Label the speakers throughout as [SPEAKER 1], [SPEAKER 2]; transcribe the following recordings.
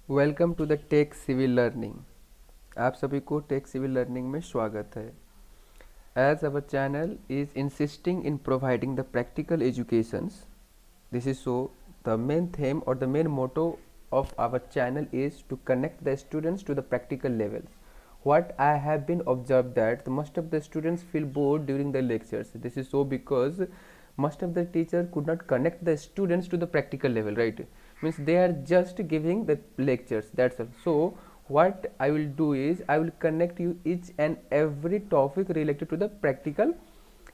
[SPEAKER 1] Welcome to the tech civil learning. आप सभी को टेक सिविल लर्निंग में स्वागत है। As our channel is insisting in providing the practical educations, this is so the main theme और the main motto of our channel is to connect the students to the practical levels. What I have been observed that most of the students feel bored during the lectures. This is so because most of the teacher could not connect the students to the practical level, right? Means they are just giving the lectures, that's all. So what I will do is I will connect you each and every topic related to the practical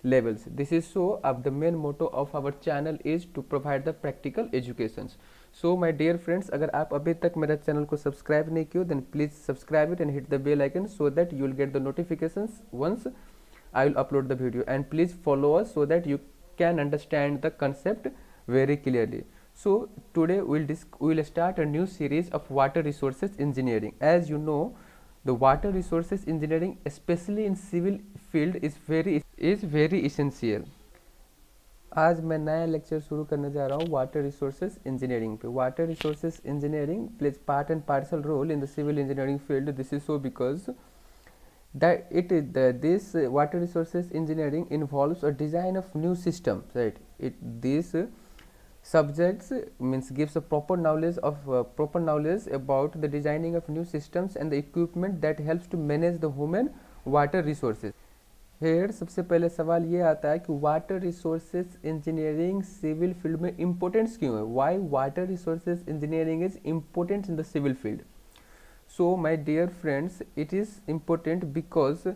[SPEAKER 1] levels. This is so the main motto of our channel is to provide the practical educations. So my dear friends, अगर आप अभी तक मेरा channel को subscribe नहीं किया then please subscribe it and hit the bell icon so that you will get the notifications once I will upload the video, and please follow us so that you can understand the concept very clearly. So today we will start a new series of water resources engineering. As you know, the water resources engineering especially in civil field is very essential. आज मैं नया lecture शुरू करने जा रहा हूँ water resources engineering पे. Water resources engineering plays part and parcel role in the civil engineering field. This is so because this water resources engineering involves a design of new systems, right? These subjects means gives a proper knowledge about the designing of new systems and the equipment that helps to manage the human water resources. Here सबसे पहले सवाल ये आता है कि water resources engineering civil field में importance क्यों है. Why water resources engineering is important in the civil field. So my dear friends, it is important because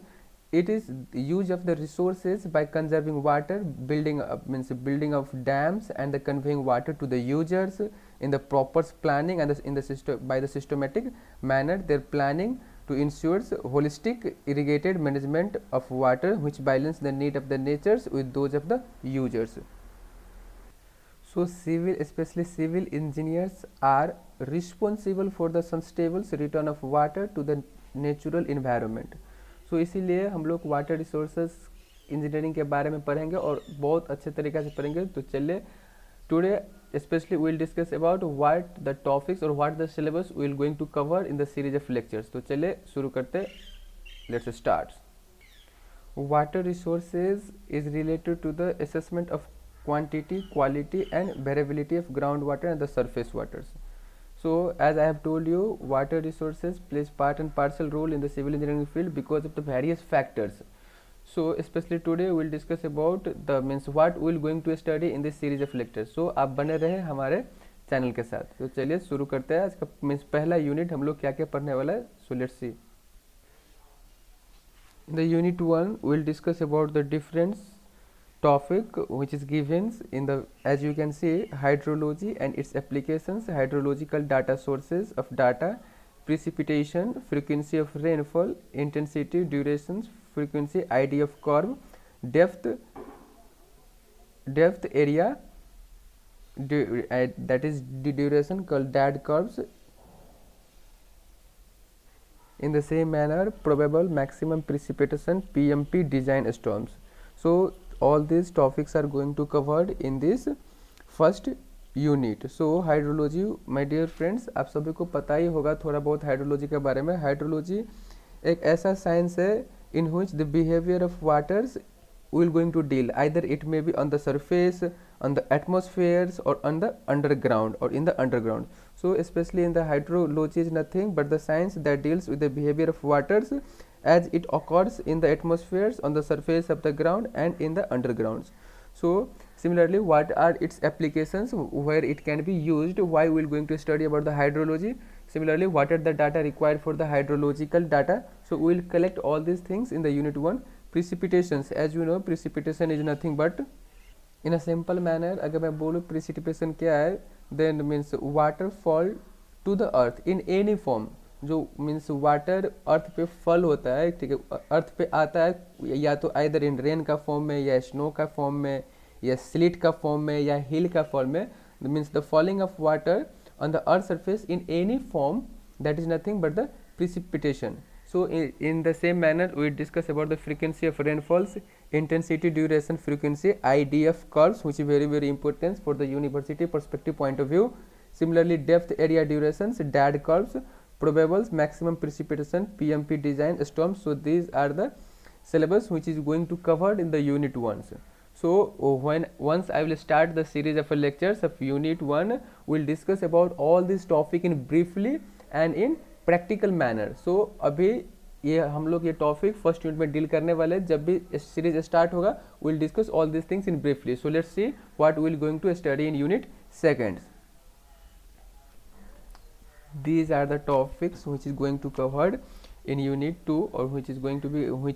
[SPEAKER 1] it is use of the resources by conserving water, building of dams and the conveying water to the users in the proper planning and by the systematic manner. Their planning to ensure holistic irrigated management of water which balance the need of the natures with those of the users. So especially civil engineers are responsible for the sustainable return of water to the natural environment. So इसीलिए हम लोग water resources engineering के बारे में पढ़ेंगे और बहुत अच्छे तरीके से पढ़ेंगे. तो चलिए today especially we will discuss about what the topics or what the syllabus we will going to cover in the series of lectures. तो चलिए शुरू करते. Let's start. Water resources is related to the assessment of quantity, quality and variability of groundwater and the surface waters. So as I have told you, water resources plays part and parcel role in the civil engineering field because of the various factors. So especially today we will discuss about the what we will going to study in this series of lectures. So आप बने रहे हमारे channel के साथ. तो चलिए शुरू करते हैं. आज का पहला यूनिट हम लोग क्या क्या पढ़ने वाला है. So let's see. In the unit 1 we will discuss about the different topic which is given in the, as you can see, hydrology and its applications, hydrological data sources of data, precipitation, frequency of rainfall, intensity, durations, frequency, idea of curve, depth, area, that is the duration called DAD curves. In the same manner, probable maximum precipitation, PMP, design storms. So all these topics are going to covered in this first unit. So hydrology, my dear friends, आप सभी को पता ही होगा थोड़ा बहुत hydrology के बारे में. हाइड्रोलॉजी एक ऐसा साइंस है in which the behavior of waters will going to deal, either it may be on the surface, on the atmospheres or on the underground or in the underground. So especially in the hydrology is nothing but the science that deals with the behavior of waters as it occurs in the atmospheres, on the surface of the ground and in the undergrounds. So similarly, what are its applications, where it can be used, why we will going to study about the hydrology. Similarly, what are the data required for the hydrological data. So we will collect all these things in the unit 1. Precipitations, as you know, precipitation is nothing but, in a simple manner अगर मैं बोलूँ precipitation क्या है, then means water fall to the earth in any form. जो means water अर्थ पे fall होता है, ठीक है, अर्थ पे आता है या तो आइदर इन रेन का फॉर्म में या स्नो का फॉर्म में या स्लिट का फॉर्म में या हिल का फॉर्म में. Means the falling of water on the earth surface in any form, that is nothing but the precipitation. So in the same manner we discuss about the frequency of rainfalls, intensity, duration, frequency, idea of curves, which is very important for the university perspective point of view. Similarly, depth, area, durations, DAD curves, probables, maximum precipitation, PMP design, storms. So these are the syllabus which is going to covered in the unit 1. So once I will start the series of lectures of unit 1, we'll discuss about all this topic in briefly and in practical manner. So अभी ये हम लोग ये topic first unit में deal करने वाले हैं. जब भी सीरीज स्टार्ट होगा will discuss all this things in briefly. So let's see what will going to study in unit second. These are the topics which is going to covered in unit 2 or which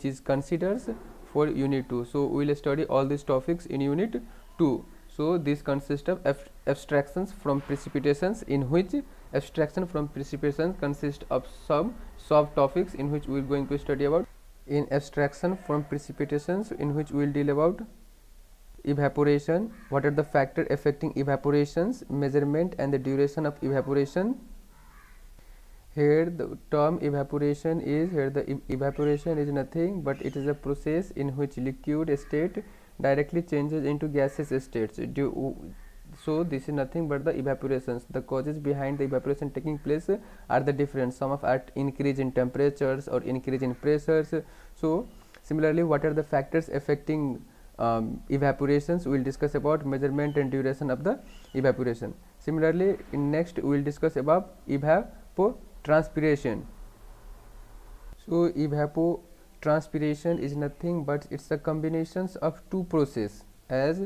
[SPEAKER 1] is considered for unit 2. So we will study all these topics in unit 2. So this consists of abstractions from precipitations, in which abstraction from precipitation consists of some subtopics in which we are going to study about. In abstraction from precipitations, in which we will deal about evaporation, what are the factors affecting evaporations, measurement and the duration of evaporation. Here the term evaporation is, evaporation is nothing but it is a process in which liquid state directly changes into gaseous states. So this is nothing but the evaporations. The causes behind the evaporation taking place are the different. Some of are increase in temperatures or increase in pressures. So similarly, what are the factors affecting evaporations? We will discuss about measurement and duration of the evaporation. Similarly, in next we will discuss about evapotranspiration. So evapotranspiration is nothing but it's a combination of two processes. As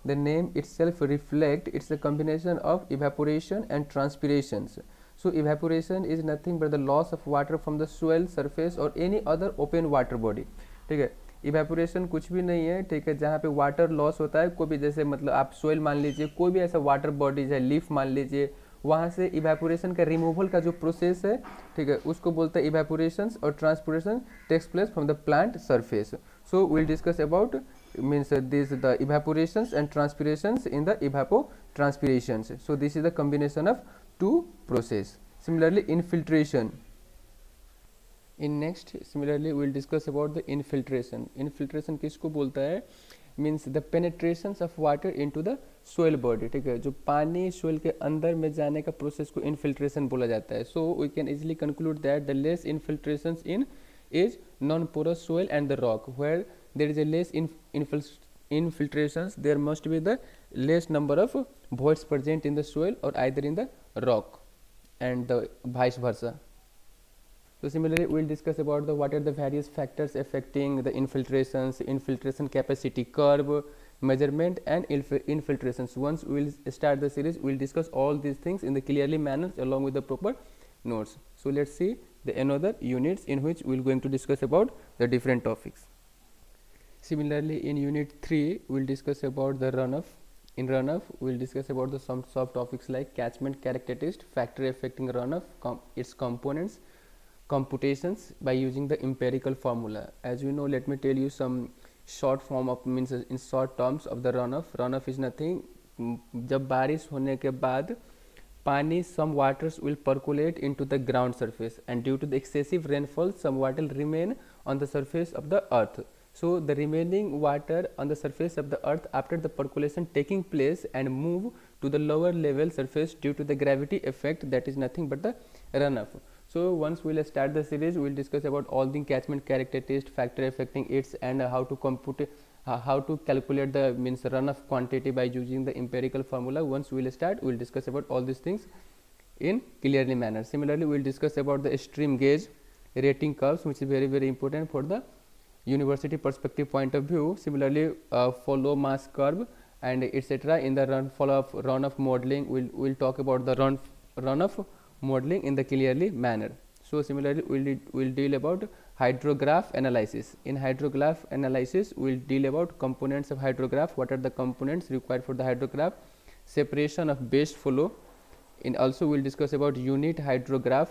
[SPEAKER 1] the name itself reflect, it's a combination of evaporation and transpirations. So evaporation is nothing but the loss of water from the soil surface or any other open water body. ठीक है, evaporation कुछ भी नहीं है. ठीक है, जहाँ पे वाटर लॉस होता है, कोई भी जैसे मतलब आप सोइल मान लीजिए, कोई भी ऐसा वाटर बॉडीज है, लीफ मान लीजिए, वहाँ से इवेपोरेशन का रिमूवल का जो प्रोसेस है, ठीक है, उसको बोलते हैं इवेपोरेशन. और transpiration takes place from the plant surface. So will discuss about means this the evaporations and transpirations in the evapotranspirations. So this is the combination of two process. Similarly, infiltration. In next, similarly we will discuss about the infiltration. Infiltration किसको बोलता है? Means the penetrations of water into the soil body. ठीक है, जो पानी soil के अंदर में जाने का प्रोसेस को infiltration बोला जाता है. So we can easily conclude that the less infiltrations in is non-porous soil and the rock. Where there is a less infiltrations, there must be the less number of voids present in the soil or either in the rock, and the vice versa. So similarly, we will discuss about the what are the various factors affecting the infiltrations, infiltration capacity curve, measurement and infiltrations. Once we will start the series, we will discuss all these things in the clearly manner along with the proper notes. So let's see the another units in which we will going to discuss about the different topics. Similarly, in unit 3 we will discuss about the runoff. In runoff we will discuss about the some subtopics like catchment characteristics, factor affecting runoff, its components, computations by using the empirical formula. As you know, let me tell you some short form of means in short terms of the runoff. Runoff is nothing, जब बारिश होने के बाद पानी some waters will percolate into the ground surface, and due to the excessive rainfall some water will remain on the surface of the earth. So the remaining water on the surface of the earth after the percolation taking place and move to the lower level surface due to the gravity effect, that is nothing but the runoff. So once we will start the series, we will discuss about all the catchment characteristics, factor affecting its, and how to compute, how to calculate the means runoff quantity by using the empirical formula. Once we will start, we will discuss about all these things in clearly manner. Similarly, we will discuss about the stream gauge rating curves, which is very important for the university perspective point of view. Similarly, flow mass curve and etc. In the runoff modeling, we will talk about the runoff modeling in the clearly manner. So similarly, we will deal about hydrograph analysis. In hydrograph analysis, we will deal about components of hydrograph. What are the components required for the hydrograph? Separation of base flow. And also we will discuss about unit hydrograph,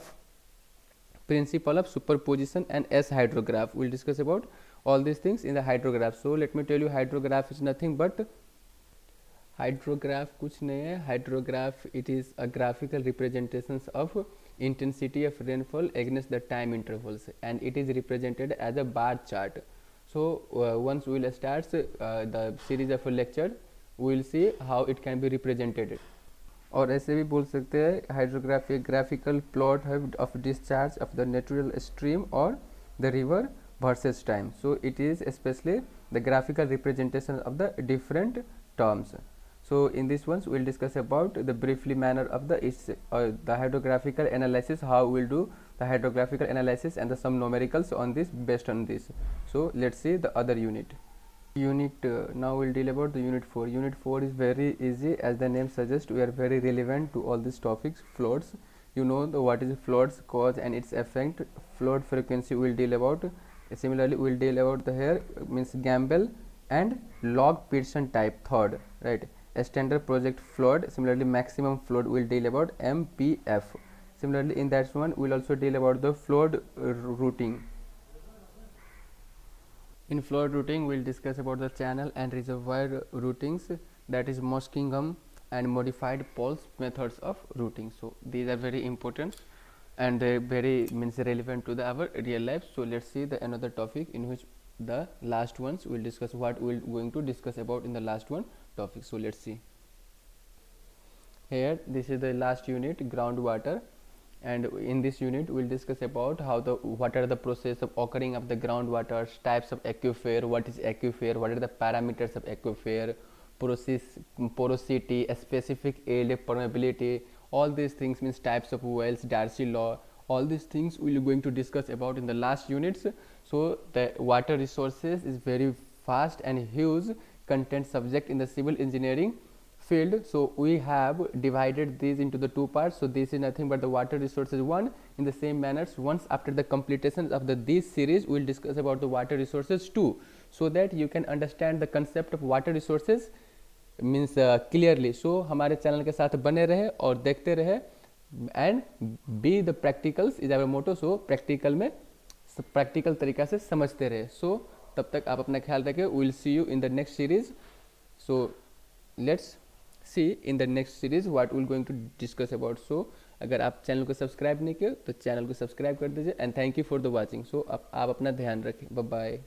[SPEAKER 1] principle of superposition, and S hydrograph. We will discuss about all these things in the hydrograph. So let me tell you, hydrograph is nothing but hydrograph कुछ नहीं है. Hydrograph, it is a graphical representations of intensity of rainfall against the time intervals, and it is represented as a bar chart. So once we will start the series of a lecture, we will see how it can be represented. और ऐसे भी बोल सकते हैं hydrography graphical plot of discharge of the natural stream और the river versus time. So it is especially the graphical representation of the different terms. So in this ones we will discuss about the briefly manner of the the hydrographical analysis, how we will do the hydrographical analysis and the some numericals on this based on this. So let's see the other unit. Now we'll deal about the unit 4. Unit 4 is very easy, as the name suggests. We are very relevant to all these topics. Floats, you know what is floats, cause and its effect. Float frequency we will deal about. Similarly we will deal about the here means Gamble and log Pearson type third, right? A standard project float. Similarly maximum float we will deal about MPF. Similarly in that one we will also deal about the float routing. In flood routing we will discuss about the channel and reservoir routings, that is Muskingum and modified pulse methods of routing. So these are very important and very means relevant to our real life. So let's see the another topic in which the last ones we will discuss what we will going to discuss about in the last one topic. So let's see. Here this is the last unit, groundwater, and in this unit we will discuss about what are the process of occurring of the groundwater, types of aquifer, what is aquifer, what are the parameters of aquifer, porosity, specific yield, permeability, all these things means types of wells, Darcy law, all these things we are going to discuss about in the last units. So the water resources is very vast and huge content subject in the civil engineering field. So we have divided these into the two parts. So this is nothing but the water resources 1. In the same manner, once after the completion of this series we will discuss about the water resources 2, so that you can understand the concept of water resources means clearly. So हमारे channel के साथ बने रहे और देखते रहे, and be the practicals is our motto. So practical में practical तरीका से समझते रहे. So तब तक आप अपना ख्याल रखें. We will see you in the next series. So let's see in the next series what we are going to discuss about. So अगर आप चैनल को सब्सक्राइब नहीं किए तो चैनल को सब्सक्राइब कर दीजिए, and thank you for the watching. So आप अपना ध्यान रखें. Bye bye.